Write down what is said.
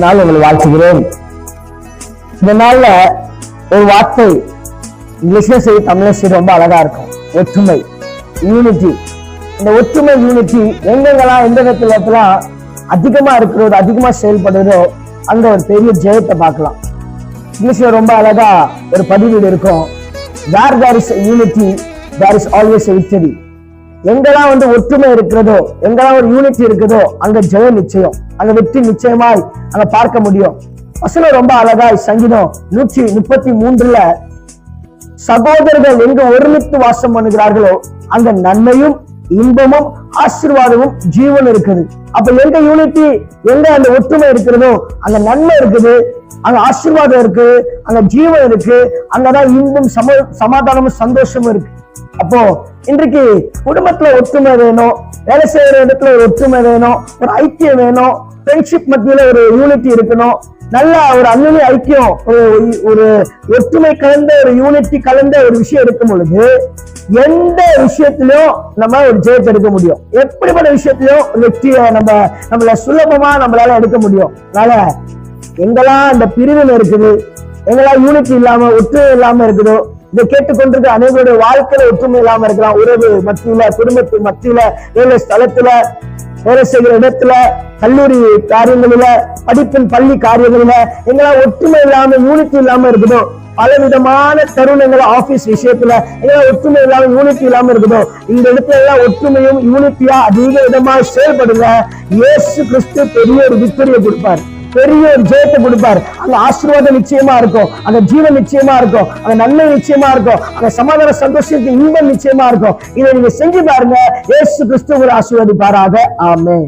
நாள் உங்களை வாழ்த்துகிறேன். இந்த நாள்ல ஒரு வார்த்தை இங்கிலீஷ்ல சரி தமிழ்ல சரி ரொம்ப அழகா இருக்கும். ஒற்றுமை, யூனிட்டி. இந்த ஒற்றுமை யூனிட்டி எங்கெங்கெல்லாம் எந்த இடத்துலாம் அதிகமா இருக்கிறதோ அதிகமா செயல்படுறதோ அங்க ஒரு பெரிய ஜெயத்தை பார்க்கலாம். இங்கிலீஷ்ல ரொம்ப அழகா ஒரு பதிவு இருக்கும். Where there is unity there is always a victory. எங்கெல்லாம் ஒற்றுமை இருக்கிறதோ, எங்கெல்லாம் ஒரு யூனிட்டி இருக்குதோ அங்க ஜெயம் நிச்சயம், அங்க வெற்றி நிச்சயமாய் அங்க பார்க்க முடியும். வசனம் ரொம்ப அழகாய் சங்கீதம் 133 சகோதரர்கள் எங்க ஒருமித்து வாசம் பண்ணுகிறார்களோ அங்க நன்மையும் இன்பமும் ஆசீர்வாதமும் ஜீவன் இருக்குது. அப்ப எங்க யூனிட்டி, எங்க அந்த ஒற்றுமை இருக்கிறதோ அங்க நன்மை இருக்குது, அங்க ஆசீர்வாதம் இருக்கு, அங்க ஜீவன் இருக்கு, அங்கதான் இன்பம் சமாதானமும் சந்தோஷமும் இருக்கு. அப்போ இன்றைக்கு குடும்பத்துல ஒற்றுமை வேணும், வேலை செய்யற இடத்துல ஒரு ஒற்றுமை வேணும், ஒரு ஐக்கியம் வேணும், ஃப்ரெண்ட்ஷிப் மத்தியில ஒரு யூனிட்டி இருக்கணும், நல்ல ஒரு அந்நிய ஐக்கியம், ஒரு ஒற்றுமை கலந்த ஒரு யூனிட்டி கலந்த ஒரு விஷயம் இருக்கும் பொழுது எந்த விஷயத்திலும் நம்ம ஒரு ஜெயத்தை எடுக்க முடியும். எப்படிப்பட்ட விஷயத்திலும் வெற்றியை நம்மள சுலபமா நம்மளால எடுக்க முடியும். அதனால எங்கெல்லாம் அந்த பிரிவினை இருக்குது, எங்கெல்லாம் யூனிட்டி இல்லாம ஒற்றுமை இல்லாம இருக்குதோ, இதை கேட்டுக்கொண்டிருக்க அனைவருடைய வாழ்க்கையில ஒற்றுமை இல்லாம இருக்கலாம். உறவு மத்தியில, குடும்பத்து மத்தியில, வேலை ஸ்தலத்துல, வேலை செய்கிற இடத்துல, கல்லூரி காரியங்களில, படிப்பின் பள்ளி காரியங்களில எங்கெல்லாம் ஒற்றுமை இல்லாம யூனிட்டி இல்லாம இருக்குதோ, பல விதமான தருணங்கள் ஆபீஸ் விஷயத்துல எங்கெல்லாம் ஒற்றுமை இல்லாம யூனிட்டி இல்லாம இருக்குதோ இந்த இடத்துல எல்லாம் ஒற்றுமையும் யூனிட்டியா அதிக விதமா செயல்படுங்க. இயேசு கிறிஸ்து பெரிய ஒரு விக்டரியை கொடுப்பார், பெரிய ஒரு ஜெயத்தை கொடுப்பார். அங்க ஆசீர்வாதம் நிச்சயமா இருக்கும், அங்க ஜீவன் நிச்சயமா இருக்கும், அங்க நன்மை நிச்சயமா இருக்கும், அங்க சமாதான சந்தோஷத்துக்கு இன்பம் நிச்சயமா இருக்கும். இதை நீங்க செஞ்சு பாருங்க. இயேசு கிறிஸ்து ஒரு ஆசீர்வதிப்பாராக. ஆமென்.